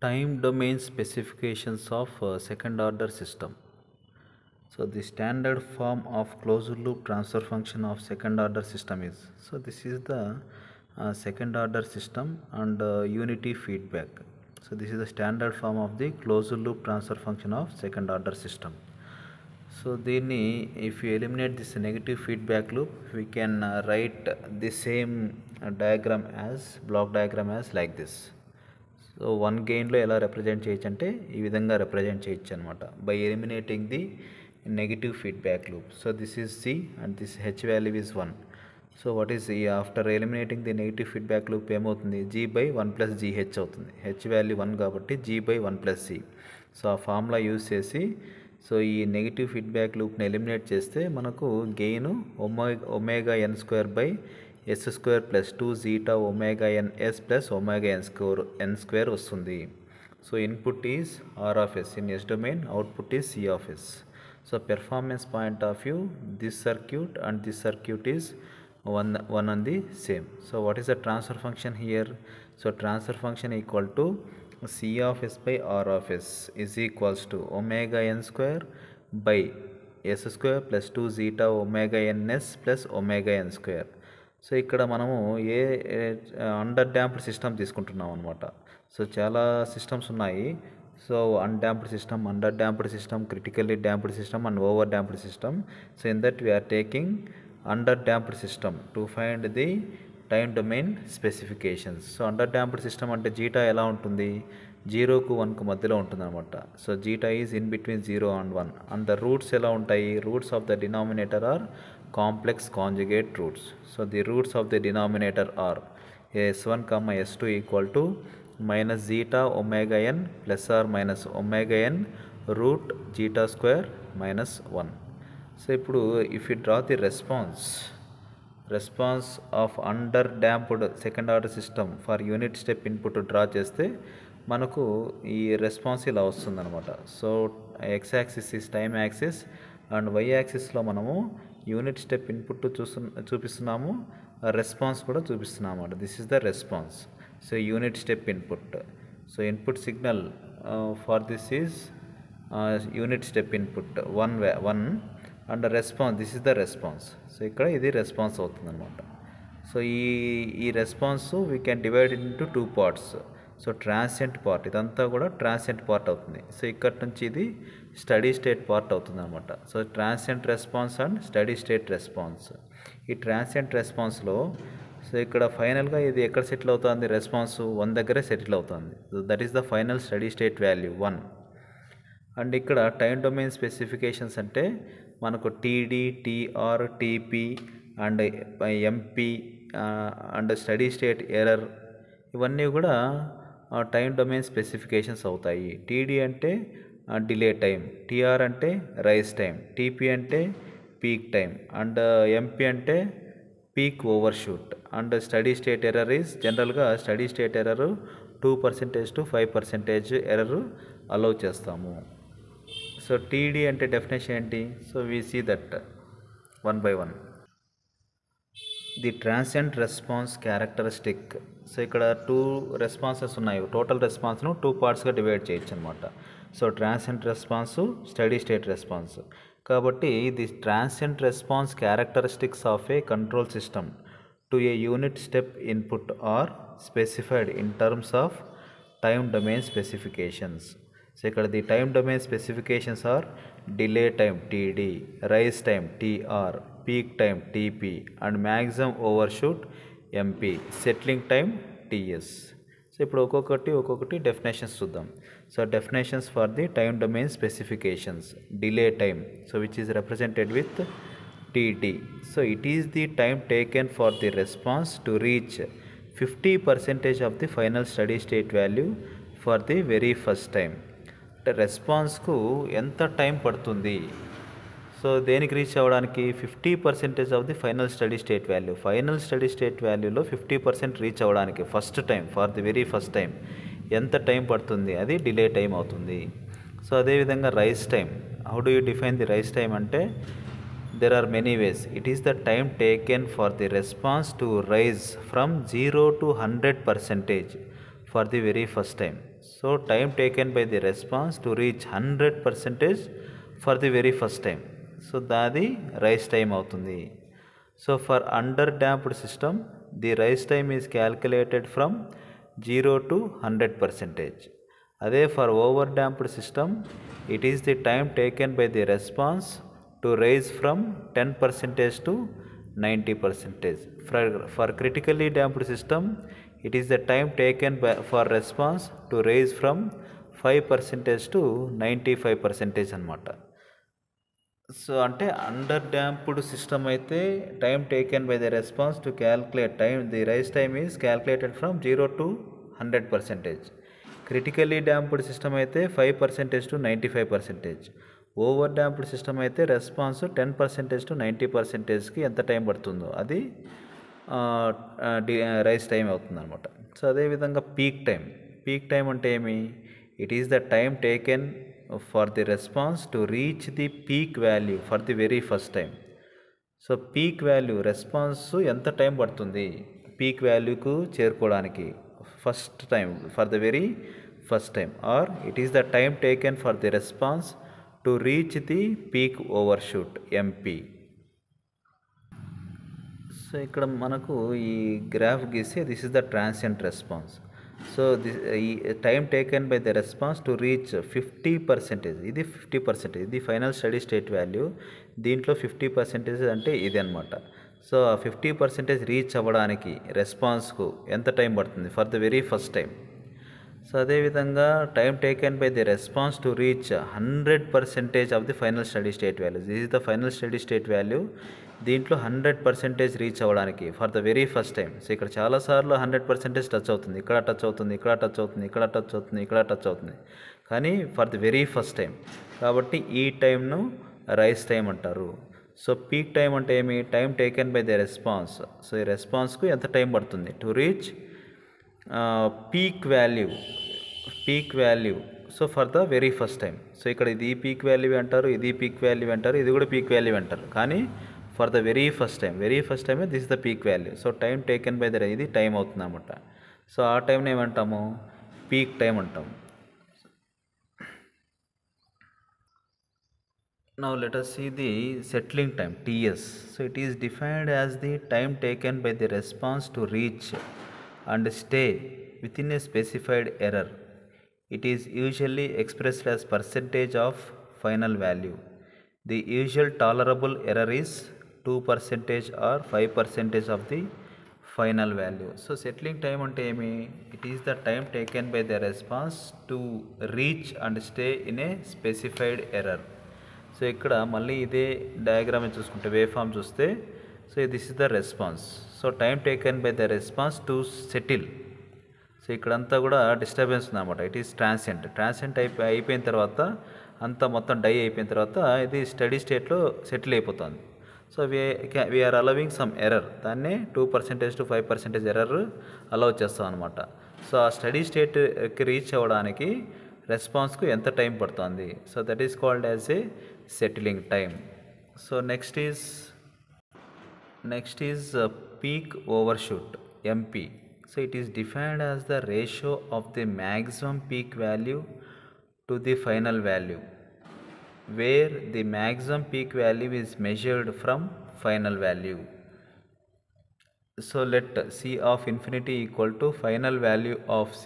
Time domain specifications of second order system. So the standard form of closed loop transfer function of second order system is, so this is the second order system and unity feedback. So this is the standard form of the closed loop transfer function of second order system. So then if you eliminate this negative feedback loop, we can write the same diagram as block diagram as like this. So one gain lo ela represent cheyచ్చు ante ee vidhanga represent cheyచ్చు anamata by eliminating the negative feedback loop. So this is C and this H value is 1. So what is E? After eliminating the negative feedback loop ఏమవుతుంది? G by 1 plus GH అవుతుంది. H value 1 కాబట్టి G by 1 plus C. So ఆ formula use చేసి so ఈ negative feedback లూప్ని eliminate చేస్తే మనకు gain omega n square by s square plus 2 zeta omega n s plus omega n square వస్తుంది. So input is R of s in s domain, output is C of s. So performance point of view, this circuit and this circuit is one and the same. So what is the transfer function here? So transfer function equal to C of S by R of S is equals to omega n square by S square plus 2 zeta omega ns plus omega n square. So ఇక్కడ మనము under damped system తీసుకుంటున్నాం అనమాట. So చాలా systems ఉన్నాయి. So undamped system, under damped system, critically damped system and over damped system. So in that we are taking under damped system to find the time domain specifications. So under damped system అంటే zeta ఎలా ఉంటుంది? 0కు 1కు మధ్యలో ఉంటుంది అనమాట. So zeta is in between 0 and 1 and the roots ఎలా ఉంటాయి? Roots of the denominator are complex conjugate roots. So the roots of the denominator are s1, s2 equal to minus zeta omega n plus or minus omega n root zeta square minus 1. So ఇప్పుడు if you draw the response of under damped second order system for unit step input draw చేస్తే మనకు ఈ response ఇలా వస్తుంది అనమాట. So x axis is time axis and y యాక్సిస్లో మనము unit step input చూపిస్తున్నాము, response కూడా చూపిస్తున్నాము అన్నమాట. This is the response. So unit step input. So input signal for this is unit step input 1 and the response, this is the response. So ikkada idi response avutundi anamata. So ee response we can divide it into two parts. So transient part idantha kuda transient part avutundi. So ikkada nunchi idi steady state part avutundi anamata. So transient response and steady state response. Ee transient response lo so ఇక్కడ ఫైనల్గా ఇది ఎక్కడ settle అవుతుంది? Response 1 దగ్గరే settle అవుతుంది. That is the final steady state value 1. And ఇక్కడ time domain specifications అంటే మనకు TD, TR, TP and MP and steady state error ఇవన్నీ కూడా టైం డొమైన్ స్పెసిఫికేషన్స్ అవుతాయి. టీడీ అంటే డిలే టైం, టీఆర్ అంటే రైజ్ టైం, టీపీ అంటే పీక్ టైం అండ్ ఎంపీ అంటే peak overshoot and steady state error is జనరల్గా steady state error 2% to 5% error allow చేస్తాము. So TD అంటే డెఫినేషన్ ఏంటి? So we see that 1 by 1. The transient response characteristic. So ఇక్కడ 2 responses ఉన్నాయి. Total రెస్పాన్స్ను 2 పార్ట్స్గా divide చేయొచ్చు అనమాట. So transient response, steady state response. కాబట్టి the transient response characteristics of a control system to a unit step input are specified in terms of time domain specifications. So ఇక్కడ the time domain specifications are delay time TD, rise time TR, peak time TP and maximum overshoot MP, settling time TS. So ఇప్పుడు ఒక్కొక్కటి definitions చూద్దాం. So definitions for the time domain specifications. Delay time, so which is represented with TT. So it is the time taken for the response to reach 50% of the final steady state value for the very first time. అంటే రెస్పాన్స్కు ఎంత time పడుతుంది? So దేనికి reach అవ్వడానికి? 50% of the final steady state value. Final steady state వాల్యూలో 50% reach అవ్వడానికి first time, for the very first time ఎంత time పడుతుంది? అది డిలే టైం అవుతుంది. సో అదేవిధంగా rise time. How do you define the rise time అంటే there are many ways. It is the time taken for the response to rise from 0 to 100% for the very first time. So time taken by the response to reach 100% for the very first time. So దాది rise time అవుతుంది. So for under damped system the rise time is calculated from 0 to 100%. అదే for over damped system it is the time taken by the response to rise from 10% to 90%. For critically damped system, it is the time taken for response to raise from 5% to 95% అనమాట. So అంటే under damped system అయితే time taken by the response to calculate time the rise time is calculated from 0 to 100%. Critically damped system అయితే 5% to 95%. Over damped system అయితే response 10% to 90%కి ఎంత time పడుతుందో అది rice time అవుతుంది అనమాట. సో అదేవిధంగా పీక్ టైం అంటే ఏమి? It is the time taken for the response to reach the peak value for the very first time. So peak value response ఎంత టైం పడుతుంది పీక్ వాల్యూకు చేరుకోవడానికి first time for the very first time, or it is the time taken for the response to reach the peak overshoot MP. So ఇక్కడ మనకు ఈ graph గీస్తే this is the transient response. So ఈ time taken by the response to reach 50%, ఇది 50%, ఇది final steady state value. దీంట్లో 50% అంటే ఇది అనమాట. సో ఆ 50% రీచ్ అవ్వడానికి రెస్పాన్స్కు ఎంత టైం పడుతుంది for the very first time. So అదేవిధంగా time taken by the response to reach 100% of the final steady state value. This is the final steady state value. దీంట్లో 100% రీచ్ అవ్వడానికి for the very first time. So ఇక్కడ చాలాసార్లు 100% touch అవుతుంది, ఇక్కడ touch అవుతుంది, ఇక్కడ touch అవుతుంది, ఇక్కడ టచ్ అవుతుంది, ఇక్కడ టచ్ అవుతుంది, కానీ for the very first time కాబట్టి ఈ టైంను రైస్ టైం అంటారు. సో పీక్ టైం అంటే ఏమి? Time taken by the response. So ఈ రెస్పాన్స్కు ఎంత టైం పడుతుంది to reach peak value. So for the very first time. So ఇక్కడ ఇది పీక్ వాల్యూ అంటారు, ఇది పీక్ వాల్యూ అంటారు, ఇది కూడా పీక్ వాల్యూ అంటారు, కానీ for the very first time this is the peak value. So time taken by the ఇది టైం అవుతుంది అన్నమాట. సో ఆ టైంని ఏమంటాము? పీక్ టైం అంటాము. Now let us see the settling time, TS. So it is defined as the time taken by the response to reach and stay within a specified error. It is usually expressed as percentage of final value. The usual tolerable error is 2% or 5% of the final value. So settling time ante emi? It is the time taken by the response to reach and stay in a specified error. So ఇక్కడ మళ్ళీ ఇదే diagram చూసుకుంటే wave form చూస్తే, so this is the response. So time taken by the response to settle. So ఇక్కడంతా కూడా disturbance ఉందన్నమాట. It is transient అయిపోయిన తర్వాత అంతా మొత్తం డై అయిపోయిన తర్వాత ఇది స్టడీ స్టేట్లో సెటిల్ అయిపోతుంది. So we are allowing some error, దాన్నే 2% to 5% ఎర్రర్ అలౌ చేస్తాం అనమాట. సో ఆ స్టడీ స్టేట్కి రీచ్ అవ్వడానికి రెస్పాన్స్కు ఎంత టైం పడుతుంది. So that is called as a settling time. So next is peak overshoot MP. So it is defined as the ratio of the maximum peak value to the final value, wear the maximum peak value is measured from final value. So let C of infinity equal to final value of C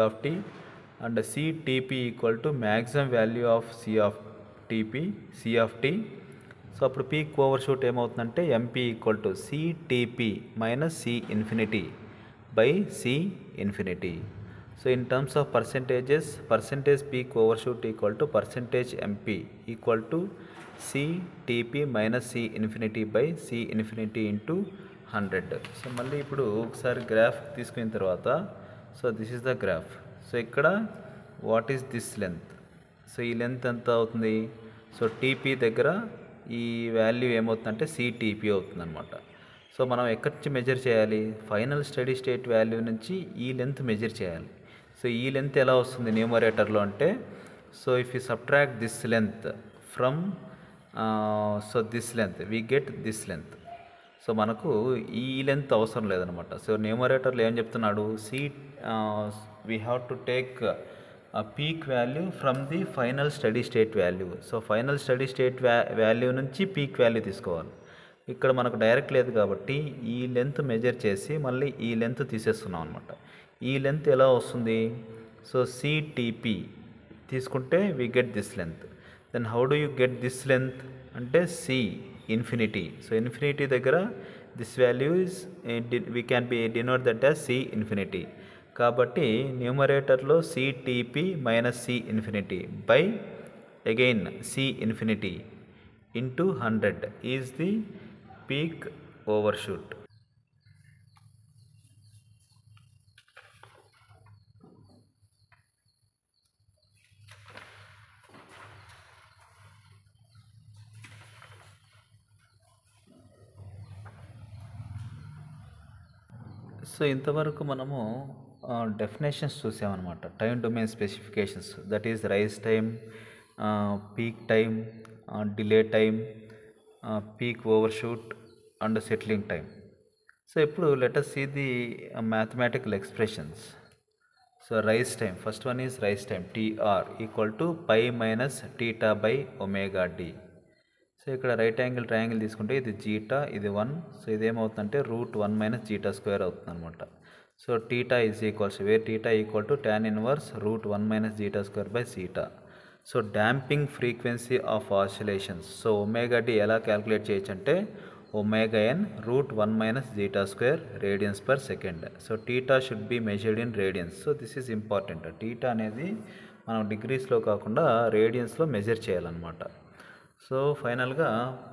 of t and CTP equal to maximum value of C of t. So అప్పుడు peak overshoot ఏమవుతుందంటే MP equal to CTP minus C infinity by C infinity. So in terms of percentage peak overshoot equal to percentage MP equal to CTP minus C infinity by C infinity into 100. So మళ్ళీ ఇప్పుడు ఒకసారి graph తీసుకున్న తర్వాత, so this is the graph. So ఇక్కడ what is this length? So ఈ length ఎంత అవుతుంది? So TP దగ్గర ఈ వాల్యూ ఏమవుతుందంటే CTP అవుతుంది అనమాట. సో మనం ఎక్కడి నుంచి మెజర్ చేయాలి? ఫైనల్ స్టడీ స్టేట్ వాల్యూ నుంచి ఈ లెంత్ మెజర్ చేయాలి. సో ఈ లెంత్ ఎలా వస్తుంది న్యూమరేటర్లో అంటే, so if you subtract this length from so this length we get this length. So మనకు ఈ లెంత్ అవసరం లేదనమాట. సో న్యూమరేటర్లో ఏం చెప్తున్నాడు, we have to take peak value from the final steady state value. So final steady state value నుంచి peak value తీసుకోవాలి. ఇక్కడ మనకు డైరెక్ట్ లేదు కాబట్టి ఈ లెంత్ మెజర్ చేసి మళ్ళీ ఈ లెంత్ తీసేస్తున్నాం అనమాట. ఈ లెంత్ ఎలా వస్తుంది, సో సిటిపి తీసుకుంటే we get this length. Then how do you get this length అంటే సి ఇన్ఫినిటీ. సో ఇన్ఫినిటీ దగ్గర this value is we can be denote that as C infinity. కాబట్టి న్యూమరేటర్లో CTP minus C infinity by again C infinity into 100 is the peak overshoot. So ఇంతవరకు మనము definitions చూసామన్నమాట. Time domain specifications, that is rise time, peak time, delay time, peak overshoot and settling time. So ఇప్పుడు let us see the mathematical expressions. So rise time, first one is rise time, TR equal to pi minus theta by omega d. So ఇక్కడ right angle triangle తీసుకుంటే ఇది zeta, ఇది 1. So ఇది ఏమవుతుందంటే √1 minus zeta square అవుతుంది అనమాట. So theta is equals where theta equal to tan inverse √1 minus zeta square by zeta. So damping frequency of oscillations. So omega D ఎలా calculate చేయొచ్చు అంటే omega N √1 minus zeta square radians per second. So theta should be measured in radians. So this is important. Theta అనేది మనం డిగ్రీస్లో కాకుండా రేడియన్స్లో measure చేయాలన్నమాట. So ఫైనల్గా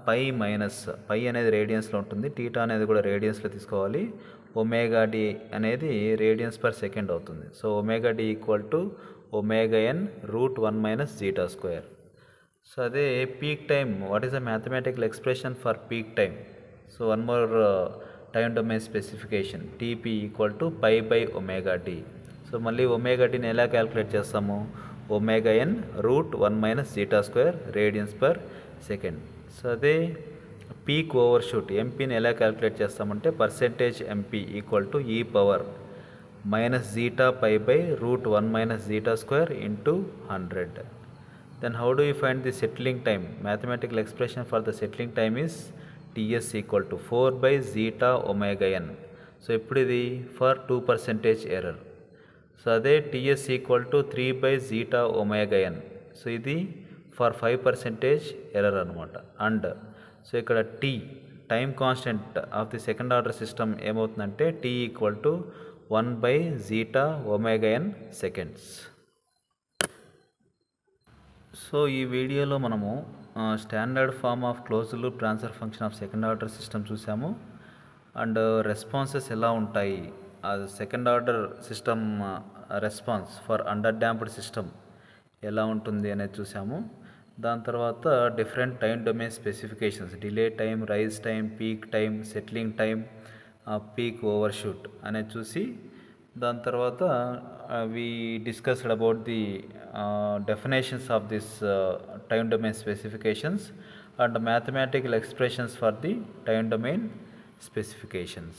pi minus, పై అనేది రేడియన్స్లో ఉంటుంది, టీటా అనేది కూడా రేడియన్స్లో తీసుకోవాలి, ఒమేగా డి అనేది రేడియన్స్ పర్ సెకండ్ అవుతుంది. So omega D equal to omega N √1 minus zeta square. So అదే peak time, what is the mathematical expression for peak time. So one more time domain specification, TP equal to pi by omega D. So మళ్ళీ omega డిని ఎలా calculate చేస్తాము, omega N √1 minus zeta square radians per second. So అదే peak overshoot, ఎంపీని ఎలా calculate చేస్తామంటే percentage MP equal to E power minus zeta pi by √1 minus zeta square into 100. Then how do you find the settling time? Mathematical expression for the settling time is Ts equal to 4 by zeta omega n. So ఇప్పుడు ఇది for 2% error. So అదే Ts equal to 3 by zeta omega n. So ఇది for 5% error అనమాట. And so ఇక్కడ T time constant of the second order system ఏమవుతుందంటే T equal to 1 by zeta omega n seconds. So ఈ వీడియోలో మనము standard form of closed loop transfer function of second order system చూసాము. And responses ఎలా ఉంటాయి, ఆ second order system response for under damped system ఎలా ఉంటుంది అనేది చూసాము. దాని తర్వాత different time domain specifications, delay time, rise time, peak time, settling time, peak overshoot అనేది చూసి దాని తర్వాత we discussed about the definitions of this time domain specifications and mathematical expressions for the time domain specifications.